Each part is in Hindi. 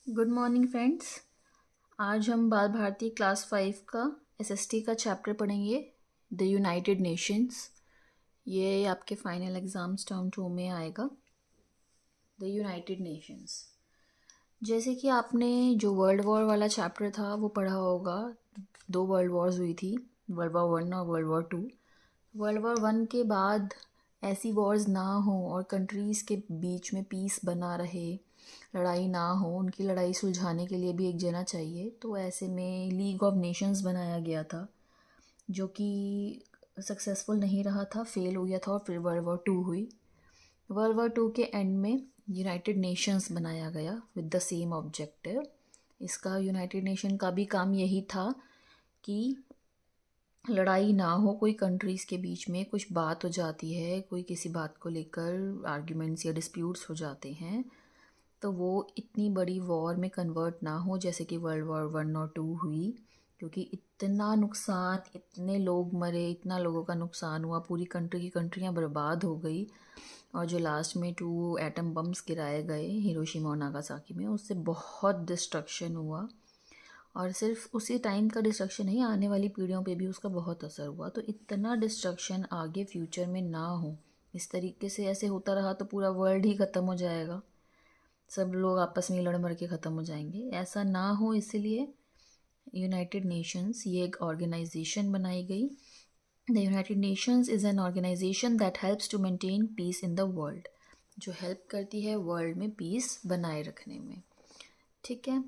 Good morning friends. आज हम बाल भारती क्लास 5 का एसएसटी का चैप्टर पढ़ेंगे, द यूनाइटेड नेशंस। ये आपके फाइनल एग्जाम्स टर्म 2 में आएगा। द यूनाइटेड नेशंस, जैसे कि आपने जो वर्ल्ड वॉर वाला चैप्टर था वो पढ़ा होगा। 2 वर्ल्ड वॉर्स हुई थी, वर्ल्ड वॉर 1 और वर्ल्ड वॉर 2। वर्ल्ड वॉर 1 के बाद ऐसी वॉर्स ना हो और कंट्रीज़ के बीच में पीस बना रहे, लड़ाई ना हो, उनकी लड़ाई सुलझाने के लिए भी एक जना चाहिए। तो ऐसे में लीग ऑफ नेशंस बनाया गया था, जो कि सक्सेसफुल नहीं रहा था, फेल हो गया था, और फिर वर्ल्ड वॉर 2 हुई। वर्ल्ड वॉर 2 के एंड में यूनाइटेड नेशंस बनाया गया विद द सेम ऑब्जेक्टिव। इसका यूनाइटेड नेशन का भी काम यही था कि लड़ाई ना हो, कोई कंट्रीज़ के बीच में कुछ बात हो जाती है, कोई किसी बात को लेकर आर्ग्यूमेंट्स या डिस्प्यूट्स हो जाते हैं, तो वो इतनी बड़ी वॉर में कन्वर्ट ना हो जैसे कि वर्ल्ड वॉर 1 और 2 हुई। क्योंकि इतना नुकसान, इतने लोग मरे, इतना लोगों का नुकसान हुआ, पूरी कंट्री की कंट्रियाँ बर्बाद हो गई। और जो लास्ट में 2 एटम बम्स गिराए गए हिरोशिमा और नागासाकी में, उससे बहुत डिस्ट्रक्शन हुआ। और सिर्फ उसी टाइम का डिस्ट्रक्शन नहीं, आने वाली पीढ़ियों पे भी उसका बहुत असर हुआ। तो इतना डिस्ट्रक्शन आगे फ्यूचर में ना हो। इस तरीके से ऐसे होता रहा तो पूरा वर्ल्ड ही ख़त्म हो जाएगा, सब लोग आपस में लड़ मर के ख़त्म हो जाएंगे। ऐसा ना हो, इसलिए यूनाइटेड नेशंस ये एक ऑर्गेनाइजेशन बनाई गई। The United Nations is an organization that helps to maintain peace in the world, जो हेल्प करती है वर्ल्ड में पीस बनाए रखने में। ठीक है।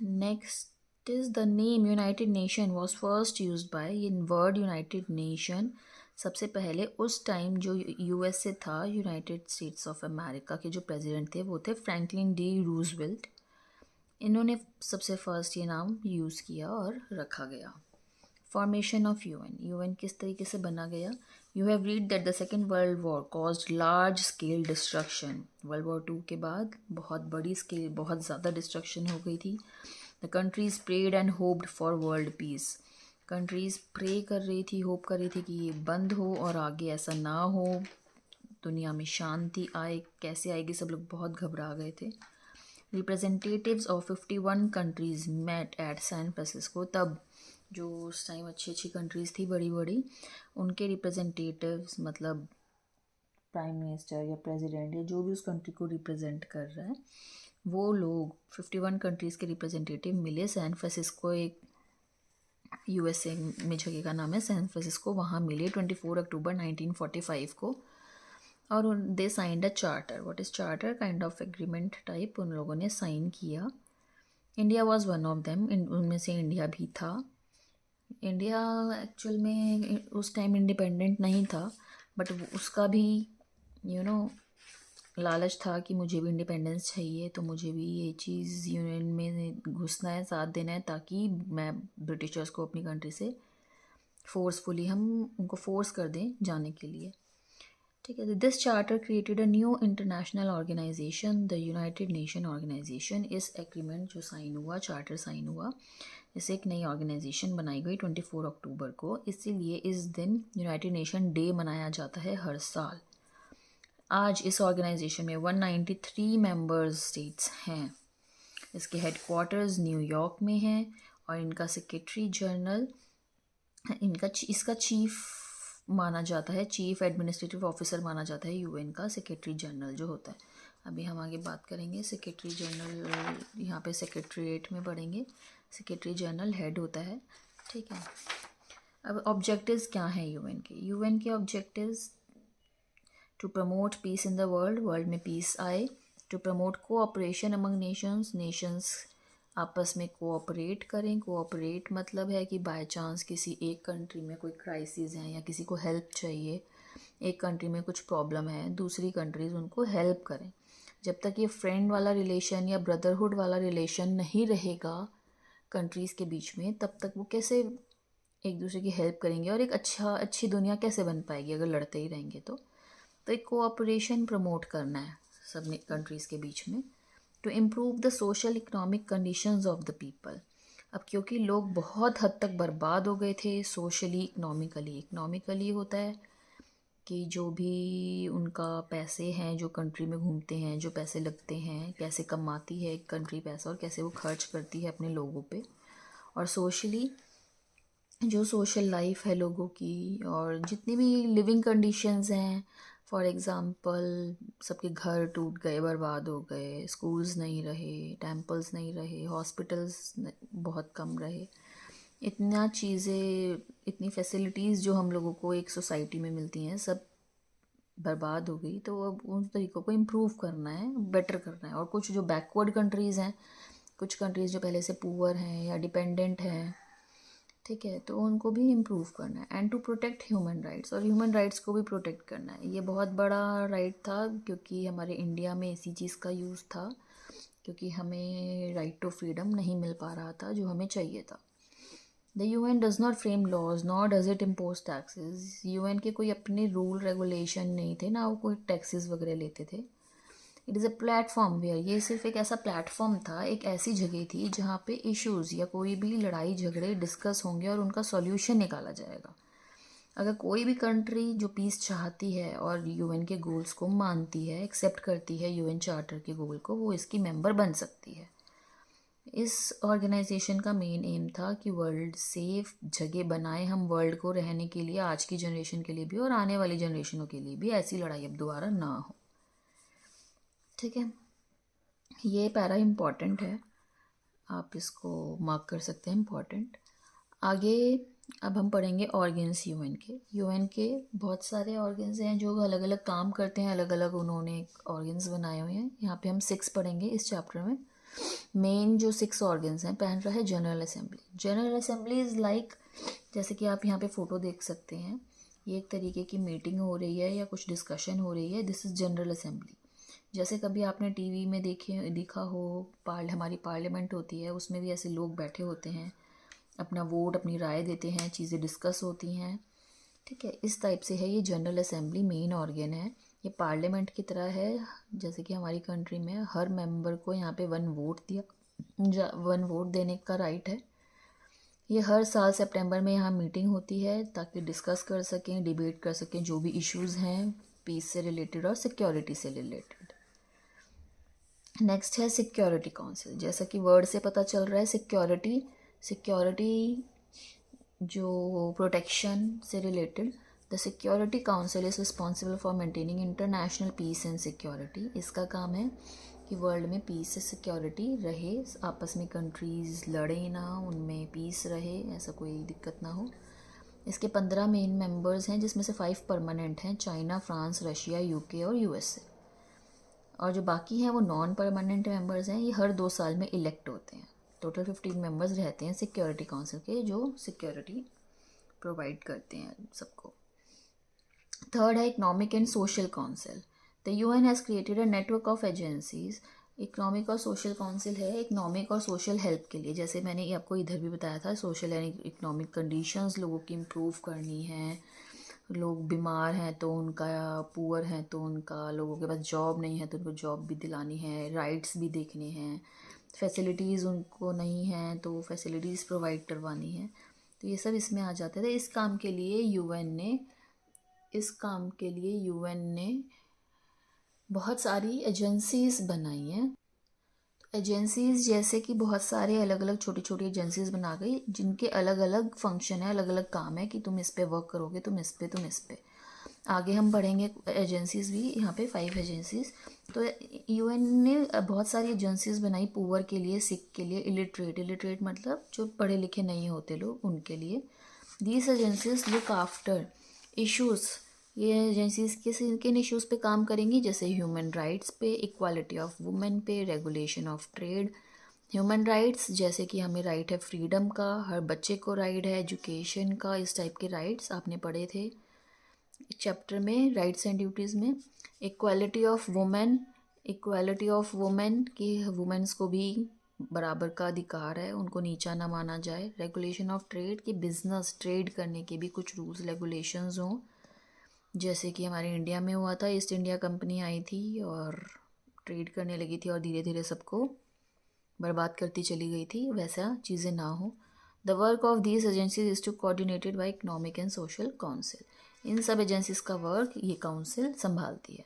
Next is the name United nation was first use by, ये वर्ड यूनाइटेड नेशन सबसे पहले उस टाइम जो यूएस से था, यूनाइटेड स्टेट्स ऑफ अमेरिका के जो प्रेसिडेंट थे वो थे फ्रैंकलिन डी रूजवेल्ट। इन्होंने सबसे फर्स्ट ये नाम यूज़ किया और रखा गया। फॉर्मेशन ऑफ यूएन, यूएन किस तरीके से बना गया। You have read that the second world war caused large scale destruction, world war 2 के बाद बहुत बड़ी स्केल, बहुत ज़्यादा डिस्ट्रक्शन हो गई थी। The countries prayed and hoped for world peace, countries pray कर रही थी, होप कर रही थी कि ये बंद हो और आगे ऐसा ना हो, दुनिया में शांति आए। कैसे आएगी, सब लोग बहुत घबरा गए थे। Representatives of 51 countries met at San Francisco, तब जो उस टाइम अच्छी अच्छी कंट्रीज़ थी, बड़ी बड़ी, उनके रिप्रेजेंटेटिव्स मतलब प्राइम मिनिस्टर या प्रेसिडेंट या जो भी उस कंट्री को रिप्रेजेंट कर रहा है, वो लोग 51 कंट्रीज़ के रिप्रेजेंटेटिव मिले सैन फ्रांसिस्को, एक यूएसए में जगह का नाम है सैन फ्रांसिस्को, वहाँ मिले 24 अक्टूबर 1945 को। और they signed a charter. What is charter? Kind of agreement type उन लोगों ने साइन किया। India was one of them, उनमें से इंडिया भी था। इंडिया एक्चुअल में उस टाइम इंडिपेंडेंट नहीं था, बट उसका भी यू नो लालच था कि मुझे भी इंडिपेंडेंस चाहिए, तो मुझे भी ये चीज़ यूनियन में घुसना है, साथ देना है, ताकि मैं ब्रिटिशर्स को अपनी कंट्री से फोर्सफुली हम उनको फोर्स कर दें जाने के लिए। ठीक है। This charter created a new international organization, the United Nation organization. इस एग्रीमेंट जो साइन हुआ, चार्टर साइन हुआ, इससे एक नई ऑर्गेनाइजेशन बनाई गई 24 अक्टूबर को। इसीलिए इस दिन यूनाइटेड नेशन डे मनाया जाता है हर साल। आज इस ऑर्गेनाइजेशन में 193 मेंबर्स स्टेट्स हैं। इसके हेडक्वार्टर्स न्यूयॉर्क में हैं और इनका सेक्रेटरी जनरल, इसका चीफ माना जाता है, चीफ एडमिनिस्ट्रेटिव ऑफिसर माना जाता है यूएन का, सेक्रेटरी जनरल जो होता है। अभी हम आगे बात करेंगे सेक्रेटरी जनरल, यहाँ पे सेक्रेटरीट में पढ़ेंगे। सेक्रेटरी जनरल हेड होता है। ठीक है। अब ऑब्जेक्टिव्स क्या हैं यूएन के? यूएन के objectives: to promote peace in the world, world में पीस आए। To promote cooperation among nations, nations आपस में कोऑपरेट करें। कोऑपरेट मतलब है कि बाय चांस किसी एक कंट्री में कोई क्राइसिस है या किसी को हेल्प चाहिए, एक कंट्री में कुछ प्रॉब्लम है, दूसरी कंट्रीज उनको हेल्प करें। जब तक ये फ्रेंड वाला रिलेशन या ब्रदरहुड वाला रिलेशन नहीं रहेगा कंट्रीज़ के बीच में, तब तक वो कैसे एक दूसरे की हेल्प करेंगे, और एक अच्छी दुनिया कैसे बन पाएगी अगर लड़ते ही रहेंगे तो एक कोऑपरेशन प्रमोट करना है सब कंट्रीज़ के बीच में। To improve the social economic conditions of the people, अब क्योंकि लोग बहुत हद तक बर्बाद हो गए थे सोशली, इकोनॉमिकली। इकोनॉमिकली होता है कि जो भी उनका पैसे हैं जो कंट्री में घूमते हैं, जो पैसे लगते हैं, कैसे कमाती है एक कंट्री पैसा और कैसे वो खर्च करती है अपने लोगों पे, और सोशली जो सोशल लाइफ है लोगों की, और जितनी भी लिविंग कंडीशंस हैं। फॉर एग्ज़ाम्पल सबके घर टूट गए, बर्बाद हो गए, स्कूल्स नहीं रहे, टेम्पल्स नहीं रहे, हॉस्पिटल्स बहुत कम रहे, इतना चीज़ें, इतनी फैसिलिटीज़ जो हम लोगों को एक सोसाइटी में मिलती हैं सब बर्बाद हो गई। तो अब उन तरीक़ों को इम्प्रूव करना है, बेटर करना है। और कुछ जो बैकवर्ड कंट्रीज़ हैं, कुछ कंट्रीज़ जो पहले से पुअर हैं या डिपेंडेंट हैं, ठीक है, तो उनको भी इम्प्रूव करना है। And to protect human rights, और ह्यूमन राइट्स को भी प्रोटेक्ट करना है। ये बहुत बड़ा राइट था क्योंकि हमारे इंडिया में इसी चीज़ का यूज़ था, क्योंकि हमें राइट टू फ्रीडम नहीं मिल पा रहा था जो हमें चाहिए था। The UN does not frame laws nor does it impose taxes. UN के कोई अपने रूल रेगुलेशन नहीं थे, ना वो कोई टैक्सेस वगैरह लेते थे। It is a platform where, ये सिर्फ एक ऐसा प्लेटफॉर्म था, एक ऐसी जगह थी जहाँ पे इश्यूज़ या कोई भी लड़ाई झगड़े डिस्कस होंगे और उनका सॉल्यूशन निकाला जाएगा। अगर कोई भी कंट्री जो पीस चाहती है और UN के गोल्स को मानती है, एक्सेप्ट करती है UN चार्टर के गोल को, वो इसकी मेंबर बन सकती है। इस ऑर्गेनाइजेशन का मेन एम था कि वर्ल्ड सेफ जगह बनाए हम वर्ल्ड को रहने के लिए, आज की जनरेशन के लिए भी और आने वाली जनरेशनों के लिए भी, ऐसी लड़ाई अब दोबारा ना हो। ठीक है, ये पैरा इम्पॉर्टेंट है, आप इसको मार्क कर सकते हैं इम्पॉर्टेंट। आगे अब हम पढ़ेंगे ऑर्गन्स UN के। UN के बहुत सारे ऑर्गन्स हैं जो अलग अलग काम करते हैं, अलग अलग उन्होंने ऑर्गन्स बनाए हुए हैं। यहाँ पे हम 6 पढ़ेंगे इस चैप्टर में। मेन जो 6 ऑर्गन्स हैं, पहला है general assembly. General assembly is like, जैसे कि आप यहाँ पे फ़ोटो देख सकते हैं, ये एक तरीके की मीटिंग हो रही है या कुछ डिस्कशन हो रही है, दिस इज़ जनरल असेंबली। जैसे कभी आपने टीवी में देखा हो, हमारी पार्लियामेंट होती है, उसमें भी ऐसे लोग बैठे होते हैं, अपना वोट, अपनी राय देते हैं, चीज़ें डिस्कस होती हैं। ठीक है, इस टाइप से है ये जनरल असेंबली, मेन ऑर्गन है। ये पार्लियामेंट की तरह है, जैसे कि हमारी कंट्री में हर मेंबर को यहाँ पे 1 वोट देने का राइट है। ये हर साल सितंबर में यहाँ मीटिंग होती है ताकि डिस्कस कर सकें, डिबेट कर सकें जो भी इश्यूज़ हैं पीस से रिलेटेड और सिक्योरिटी से रिलेटेड। नेक्स्ट है सिक्योरिटी काउंसिल। जैसा कि वर्ड से पता चल रहा है, सिक्योरिटी जो प्रोटेक्शन से related. The security council is responsible for maintaining international peace and security. इसका काम है कि वर्ल्ड में पीस से सिक्योरिटी रहे, आपस में कंट्रीज़ लड़े ना, उनमें पीस रहे, ऐसा कोई दिक्कत ना हो। इसके 15 मेन मेंबर्स हैं, जिसमें से 5 परमानेंट हैं, चाइना, फ्रांस, रशिया, UK और USA। और जो बाकी हैं वो नॉन परमानेंट मेंबर्स हैं, ये हर 2 साल में इलेक्ट होते हैं। टोटल 15 मेंबर्स रहते हैं सिक्योरिटी काउंसिल के, जो सिक्योरिटी प्रोवाइड करते हैं सबको। थर्ड है economic and social council. The UN has created a network of agencies. Economic और सोशल काउंसिल है इकोनॉमिक और सोशल हेल्प के लिए, जैसे मैंने ये आपको इधर भी बताया था, सोशल एंड इकोनॉमिक कंडीशंस लोगों की इम्प्रूव करनी है। लोग बीमार हैं तो उनका, पुअर हैं तो उनका, लोगों के पास जॉब नहीं है तो उनको जॉब भी दिलानी है, राइट्स भी देखने हैं, फैसिलिटीज़ उनको नहीं हैं तो फैसिलिटीज़ प्रोवाइड करवानी है। तो ये सब इसमें आ जाते थे। इस काम के लिए UN ने बहुत सारी एजेंसीज़ बनाई हैं। एजेंसीज़ जैसे कि बहुत सारे अलग अलग छोटी छोटी एजेंसीज़ बना गई, जिनके अलग अलग फंक्शन है, अलग अलग काम है कि तुम इस पे वर्क करोगे, तुम इस पे। आगे हम पढ़ेंगे एजेंसीज़ भी, यहाँ पे 5 एजेंसीज़। तो UN ने बहुत सारी एजेंसीज़ बनाई, पुअर के लिए, सिक के लिए, इलिटरेट मतलब जो पढ़े लिखे नहीं होते लोग, उनके लिए। These agencies look after issues. ये एजेंसीज किन इश्यूज़ पे काम करेंगी, जैसे ह्यूमन राइट्स पे, इक्वालिटी ऑफ वुमेन पे, regulation of trade. Human rights जैसे कि हमें राइट है फ्रीडम का, हर बच्चे को राइट है एजुकेशन का, इस टाइप के राइट्स आपने पढ़े थे चैप्टर में, राइट्स एंड ड्यूटीज़ में। इक्वालिटी ऑफ वुमेन कि वुमेन्स को भी बराबर का अधिकार है, उनको नीचा ना माना जाए। रेगुलेशन ऑफ ट्रेड कि बिजनेस ट्रेड करने के भी कुछ रूल्स रेगुलेशंस हों, जैसे कि हमारे इंडिया में हुआ था, ईस्ट इंडिया कंपनी आई थी और ट्रेड करने लगी थी और धीरे धीरे सबको बर्बाद करती चली गई थी, वैसा चीज़ें ना हो। The work of these agencies is to coordinated by economic and social council. इन सब एजेंसीज का वर्क ये काउंसिल संभालती है।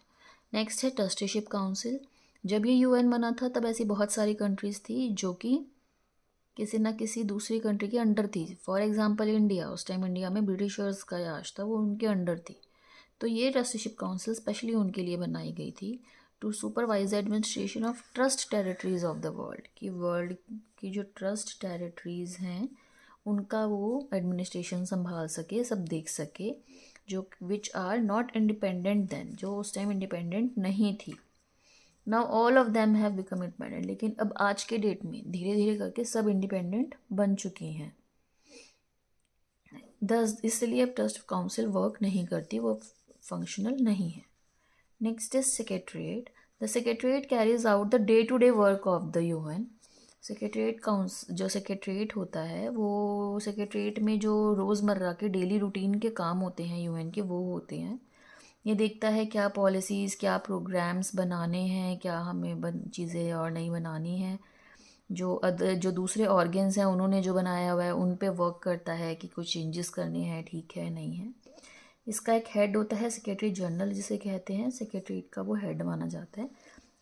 नेक्स्ट है ट्रस्टीशिप काउंसिल। जब ये यूएन बना था तब ऐसी बहुत सारी कंट्रीज़ थी जो कि किसी ना किसी दूसरी कंट्री के अंडर थी। फॉर एग्जांपल इंडिया, उस टाइम इंडिया में ब्रिटिशर्स का राज था, वो उनके अंडर थी। तो ये ट्रस्टीशिप काउंसिल स्पेशली उनके लिए बनाई गई थी to supervise administration of trust territories of the world, कि वर्ल्ड की जो ट्रस्ट टेरिटरीज हैं उनका वो एडमिनिस्ट्रेशन संभाल सके, सब देख सके, जो which are not independent then, जो उस टाइम इंडिपेंडेंट नहीं थी। Now all of them have become independent, लेकिन अब आज के डेट में धीरे धीरे करके सब इंडिपेंडेंट बन चुकी हैं। दस इसलिए अब ट्रस्ट काउंसिल वर्क नहीं करती, वो फंक्शनल नहीं है। Next is secretariat. The secretariat carries out the day to day work of the UN. Secretariat council, जो सेक्रेटरीट होता है वो सेक्रेटरीट में जो रोज़मर्रा के डेली रूटीन के काम होते हैं यूएन के, वो होते हैं। ये देखता है क्या पॉलिसीज़, क्या प्रोग्राम्स बनाने हैं, क्या हमें चीज़ें और नहीं बनानी है। जो दूसरे ऑर्गन्स हैं उन्होंने जो बनाया हुआ है उन पे वर्क करता है कि कुछ चेंजेस करने हैं, ठीक है नहीं है। इसका एक हेड होता है सेक्रेटरी जनरल, जिसे कहते हैं सेक्रेटरीट का वो हेड माना जाता है।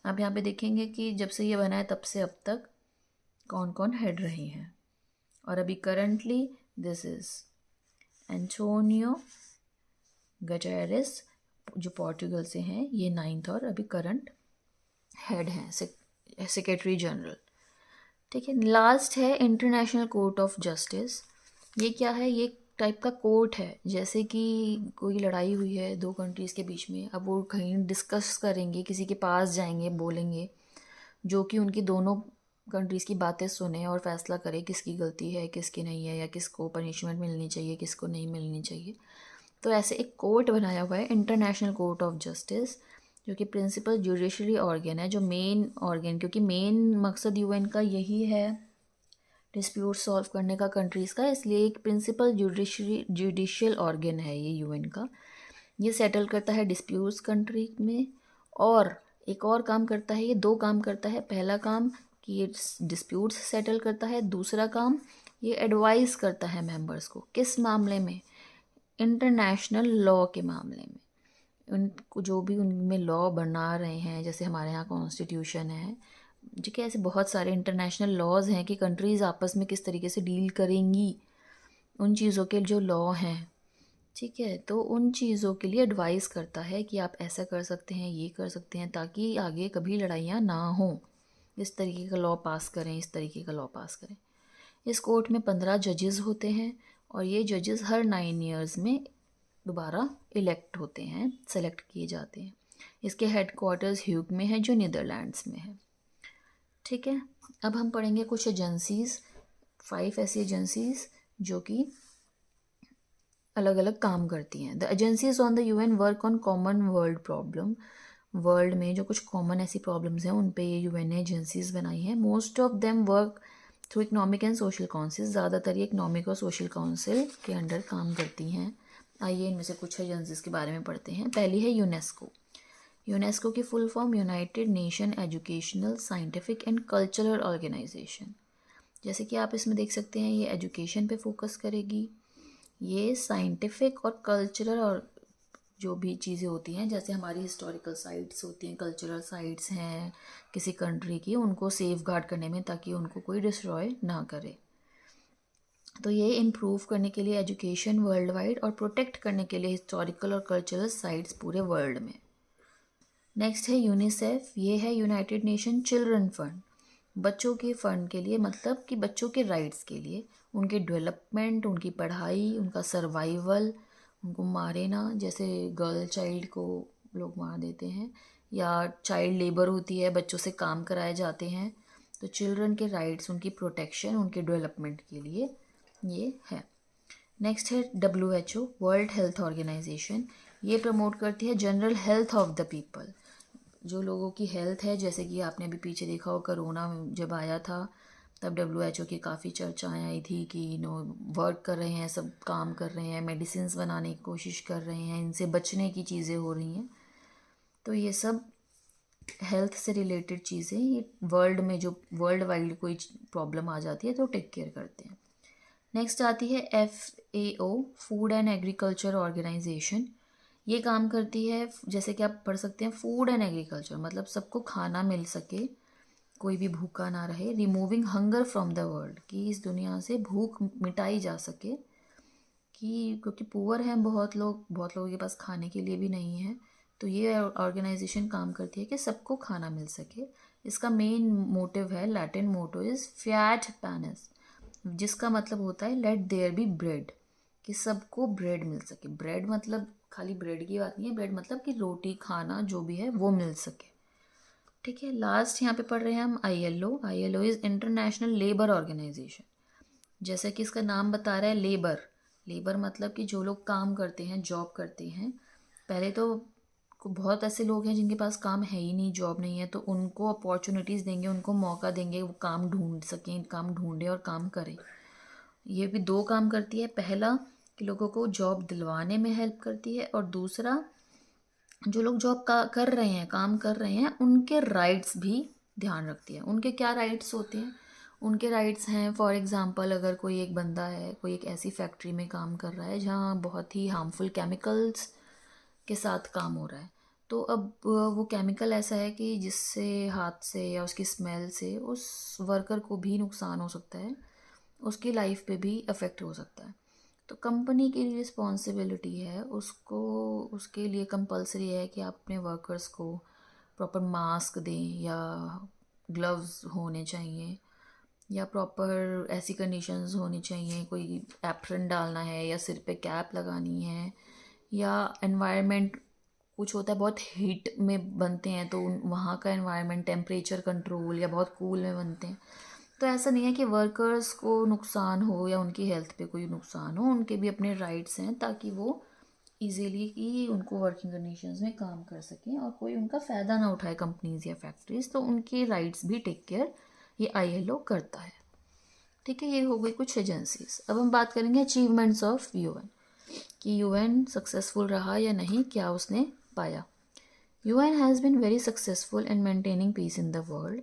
आप यहाँ पे देखेंगे कि जब से ये बना है तब से अब तक कौन कौन हेड रहे हैं। और अभी currently this is Antonio Guterres, जो पोर्टुगल से हैं, ये 9th और अभी करंट हेड हैं सेक्रेटरी जनरल। ठीक है। लास्ट है इंटरनेशनल कोर्ट ऑफ जस्टिस। ये क्या है? ये टाइप का कोर्ट है, जैसे कि कोई लड़ाई हुई है दो कंट्रीज़ के बीच में, अब वो कहीं डिस्कस करेंगे, किसी के पास जाएंगे, बोलेंगे, जो कि उनकी दोनों कंट्रीज़ की बातें सुने और फैसला करे किसकी गलती है किसकी नहीं है, या किसको पनिशमेंट मिलनी चाहिए किसको नहीं मिलनी चाहिए। तो ऐसे एक कोर्ट बनाया हुआ है इंटरनेशनल कोर्ट ऑफ जस्टिस, जो कि प्रिंसिपल जुडिशरी ऑर्गन है, जो मेन ऑर्गन, क्योंकि मेन मकसद यूएन का यही है डिस्प्यूट सॉल्व करने का कंट्रीज़ का, इसलिए एक प्रिंसिपल जुडिशियल ऑर्गन है ये यूएन का। ये सेटल करता है डिस्प्यूट्स कंट्री में, और एक और काम करता है, ये दो काम करता है। पहला काम कि ये डिस्प्यूट्स सेटल करता है, दूसरा काम ये एडवाइस करता है मेंबर्स को, किस मामले में? इंटरनेशनल लॉ के मामले में। उनको जो भी उनमें लॉ बना रहे हैं, जैसे हमारे यहाँ कॉन्स्टिट्यूशन है, जो कि ऐसे बहुत सारे इंटरनेशनल लॉज हैं कि कंट्रीज़ आपस में किस तरीके से डील करेंगी, उन चीज़ों के जो लॉ हैं, ठीक है, तो उन चीज़ों के लिए एडवाइस करता है कि आप ऐसा कर सकते हैं, ये कर सकते हैं, ताकि आगे कभी लड़ाइयाँ ना हों। इस तरीके का लॉ पास करें, इस तरीके का लॉ पास करें। इस कोर्ट में 15 जजेस होते हैं, और ये जजेस हर 9 ईयर्स में दोबारा इलेक्ट होते हैं, सेलेक्ट किए जाते हैं। इसके हेडक्वार्टर्स ह्यूग में है, जो नीदरलैंड्स में है। ठीक है। अब हम पढ़ेंगे कुछ एजेंसीज़, 5 ऐसी एजेंसीज़ जो कि अलग अलग काम करती हैं। The agencies on the UN work on common world problem. World में जो कुछ कॉमन ऐसी प्रॉब्लम्स हैं उन पे ये यूएन ने एजेंसीज बनाई हैं। Most of them work through economic and social council. ज़्यादातर ये इकनॉमिक और सोशल काउंसिल के अंडर काम करती हैं। आइए इनमें से कुछ एजेंसीज के बारे में पढ़ते हैं। पहली है यूनेस्को। यूनेस्को की full form United Nation educational, scientific and cultural organization. जैसे कि आप इसमें देख सकते हैं, ये एजुकेशन पे फोकस करेगी, ये साइंटिफिक और कल्चरल और जो भी चीज़ें होती हैं, जैसे हमारी हिस्टोरिकल साइट्स होती हैं, कल्चरल साइट्स हैं किसी कंट्री की, उनको सेफ गार्ड करने में, ताकि उनको कोई डिस्ट्रॉय ना करे। तो ये इम्प्रूव करने के लिए एजुकेशन वर्ल्ड वाइड, और प्रोटेक्ट करने के लिए हिस्टोरिकल और कल्चरल साइट्स पूरे वर्ल्ड में। नेक्स्ट है यूनिसेफ। ये है यूनाइटेड नेशन चिल्ड्रन फंड। बच्चों के फ़ंड के लिए, मतलब कि बच्चों के राइट्स के लिए, उनके डेवलपमेंट, उनकी पढ़ाई, उनका सर्वाइवल, उनको मारे ना, जैसे गर्ल चाइल्ड को लोग मार देते हैं, या चाइल्ड लेबर होती है, बच्चों से काम कराए जाते हैं। तो चिल्ड्रन के राइट्स, उनकी प्रोटेक्शन, उनके डेवलपमेंट के लिए ये है। नेक्स्ट है WHO, वर्ल्ड हेल्थ ऑर्गेनाइजेशन। ये प्रमोट करती है general health of the people, जो लोगों की हेल्थ है। जैसे कि आपने अभी पीछे देखा हो, कोरोना जब आया था तब WHO की काफ़ी चर्चाएं आई थी कि वर्क कर रहे हैं, सब काम कर रहे हैं, मेडिसिन बनाने की कोशिश कर रहे हैं, इनसे बचने की चीज़ें हो रही हैं। तो ये सब हेल्थ से रिलेटेड चीज़ें, ये वर्ल्ड में जो वर्ल्ड वाइड कोई प्रॉब्लम आ जाती है तो टेक केयर करते हैं। नेक्स्ट आती है FAO, food and agriculture organization. ये काम करती है, जैसे कि आप पढ़ सकते हैं, फूड एंड एग्रीकल्चर मतलब सबको खाना मिल सके, कोई भी भूखा ना रहे। Removing hunger from the world, कि इस दुनिया से भूख मिटाई जा सके, कि क्योंकि पुअर हैं बहुत लोग, बहुत लोगों के पास खाने के लिए भी नहीं है। तो ये ऑर्गेनाइजेशन काम करती है कि सबको खाना मिल सके। इसका मेन मोटिव है, Latin motto is fiat panis, जिसका मतलब होता है लेट देयर बी ब्रेड, कि सबको ब्रेड मिल सके। ब्रेड मतलब खाली ब्रेड की बात नहीं है, ब्रेड मतलब कि रोटी खाना जो भी है वो मिल सके। ठीक है, लास्ट यहाँ पे पढ़ रहे हैं हम ILO। ILO is international labour organization. जैसा कि इसका नाम बता रहा है, लेबर। लेबर मतलब कि जो लोग काम करते हैं, जॉब करते हैं। पहले तो बहुत ऐसे लोग हैं जिनके पास काम है ही नहीं, जॉब नहीं है, तो उनको अपॉर्चुनिटीज़ देंगे, उनको मौका देंगे, वो काम ढूंढ सकें, काम ढूंढें और काम करें। ये भी दो काम करती है, पहला कि लोगों को जॉब दिलवाने में हेल्प करती है, और दूसरा जो लोग जॉब कर रहे हैं, काम कर रहे हैं, उनके राइट्स भी ध्यान रखती है। उनके क्या राइट्स होते हैं? उनके राइट्स हैं, फॉर एग्जांपल अगर कोई एक बंदा है, कोई एक ऐसी फैक्ट्री में काम कर रहा है जहाँ बहुत ही हार्मफुल केमिकल्स के साथ काम हो रहा है, तो अब वो केमिकल ऐसा है कि जिससे हाथ से या उसकी स्मेल से उस वर्कर को भी नुकसान हो सकता है, उसकी लाइफ पे भी अफेक्ट हो सकता है। तो कंपनी की रिस्पॉन्सिबिलिटी है, उसको उसके लिए कंपलसरी है कि आप अपने वर्कर्स को प्रॉपर मास्क दें, या ग्लव्स होने चाहिए, या प्रॉपर ऐसी कंडीशंस होनी चाहिए, कोई एप्रन डालना है, या सिर पे कैप लगानी है, या एनवायरनमेंट कुछ होता है, बहुत हीट में बनते हैं तो वहाँ का एनवायरनमेंट टेम्परेचर कंट्रोल, या बहुत कूल में बनते हैं। तो ऐसा नहीं है कि वर्कर्स को नुकसान हो या उनकी हेल्थ पे कोई नुकसान हो, उनके भी अपने राइट्स हैं, ताकि वो इजीली ही उनको वर्किंग कंडीशंस में काम कर सकें और कोई उनका फ़ायदा ना उठाए, कंपनीज या फैक्ट्रीज। तो उनके राइट्स भी टेक केयर ये ILO करता है। ठीक है, ये हो गई कुछ एजेंसीज। अब हम बात करेंगे अचीवमेंट्स ऑफ UN, कि UN सक्सेसफुल रहा या नहीं, क्या उसने पाया। UN has been very successful in maintaining peace in the world.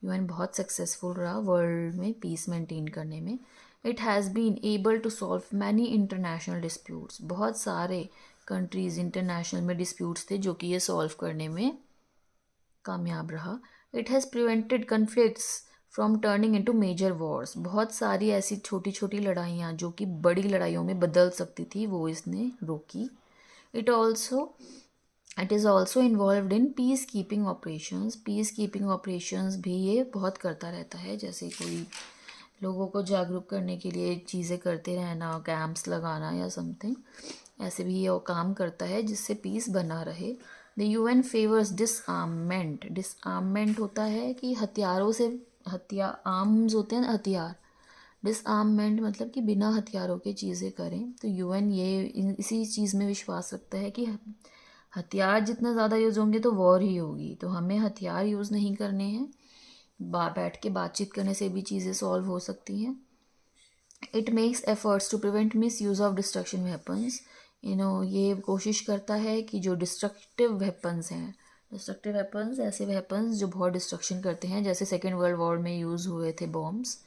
UN बहुत सक्सेसफुल रहा वर्ल्ड में पीस मेंटेन करने में। It has been able to solve many international disputes, बहुत सारे कंट्रीज़ इंटरनेशनल में डिस्प्यूट्स थे जो कि ये सॉल्व करने में कामयाब रहा। It has prevented conflicts from turning into major wars, बहुत सारी ऐसी छोटी छोटी लड़ाइयाँ जो कि बड़ी लड़ाइयों में बदल सकती थी, वो इसने रोकी। It is also involve in peace keeping operations. Peace keeping operations भी ये बहुत करता रहता है, जैसे कोई लोगों को जागरूक करने के लिए चीज़ें करते रहना, कैंप्स लगाना या समथिंग, ऐसे भी ये काम करता है जिससे पीस बना रहे। The UN favours disarmament. Disarmament होता है कि हथियारों से, आर्म्स होते हैं ना, हथियार। डिसआर्ममेंट मतलब कि बिना हथियारों के चीज़ें करें। तो UN ये इसी चीज़ में विश्वास रखता है कि हथियार जितना ज़्यादा यूज़ होंगे तो वॉर ही होगी, तो हमें हथियार यूज़ नहीं करने हैं, बैठ के बातचीत करने से भी चीज़ें सॉल्व हो सकती हैं। It makes efforts to prevent misuse of destruction weapons. ये कोशिश करता है कि जो डिस्ट्रक्टिव वेपन्स हैं, डिस्ट्रक्टिव वेपन्स ऐसे वेपन्स जो बहुत डिस्ट्रक्शन करते हैं, जैसे सेकेंड वर्ल्ड वॉर में यूज़ हुए थे बॉम्ब्स,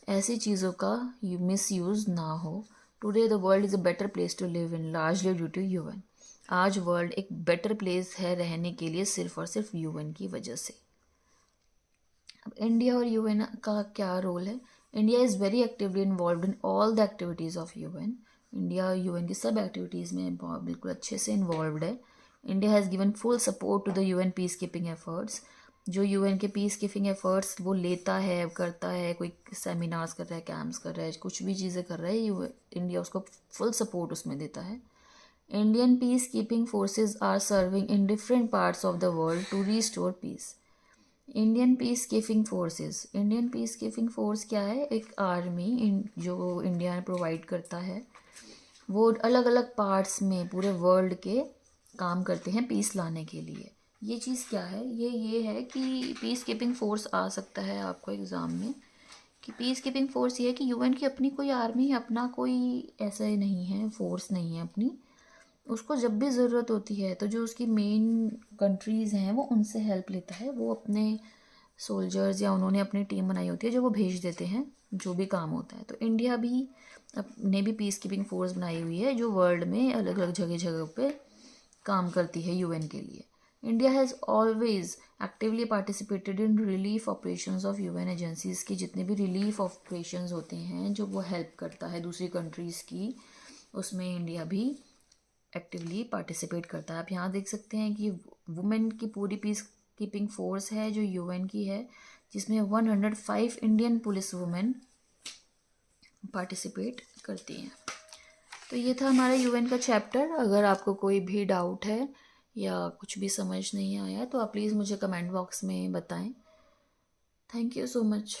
ऐसी चीज़ों का मिस यूज़ ना हो। Today the world is a better place to live in largely due to UN। आज वर्ल्ड एक बेटर प्लेस है रहने के लिए सिर्फ और सिर्फ UN की वजह से। अब इंडिया और UN का क्या रोल है? India is very actively involve in all the activities of UN। India UN की सब एक्टिविटीज़ में बिल्कुल अच्छे से इन्वॉल्व है। India has given full support to the UN peacekeeping efforts. जो UN के पीस कीपिंग एफर्ट्स वो लेता है, करता है, कोई सेमिनार्स कर रहा है, कैंप्स कर रहा है, कुछ भी चीज़ें कर रहा है, इंडिया उसको फुल सपोर्ट उसमें देता है। Indian peacekeeping forces are serving in different parts of the world to restore peace. Indian peacekeeping forces, Indian peacekeeping force क्या है? एक आर्मी जो इंडिया प्रोवाइड करता है, वो अलग अलग पार्ट्स में पूरे वर्ल्ड के काम करते हैं पीस लाने के लिए। ये चीज़ क्या है? ये है कि पीस कीपिंग फोर्स आ सकता है आपको एग्ज़ाम में, कि पीस कीपिंग फोर्स ये है कि UN की अपनी कोई आर्मी, अपना कोई ऐसा ही नहीं है, फोर्स नहीं है अपनी। उसको जब भी ज़रूरत होती है तो जो उसकी मेन कंट्रीज़ हैं वो उनसे हेल्प लेता है, वो अपने सोल्जर्स या उन्होंने अपनी टीम बनाई होती है जो वो भेज देते हैं जो भी काम होता है। तो इंडिया भी ने भी पीस कीपिंग फोर्स बनाई हुई है जो वर्ल्ड में अलग अलग जगह जगह पे काम करती है यूएन के लिए। India has always actively participated in relief operations of UN agencies की जितने भी रिलीफ ऑपरेशंस होते हैं जो वो हेल्प करता है दूसरी कंट्रीज़ की, उसमें इंडिया भी एक्टिवली पार्टिसिपेट करता है। आप यहाँ देख सकते हैं कि वुमेन की पूरी पीस कीपिंग फोर्स है जो यूएन की है, जिसमें 105 इंडियन पुलिस वुमेन पार्टिसिपेट करती हैं। तो ये था हमारा यूएन का चैप्टर। अगर आपको कोई भी डाउट है या कुछ भी समझ नहीं आया तो आप प्लीज़ मुझे कमेंट बॉक्स में बताएं। Thank you so much.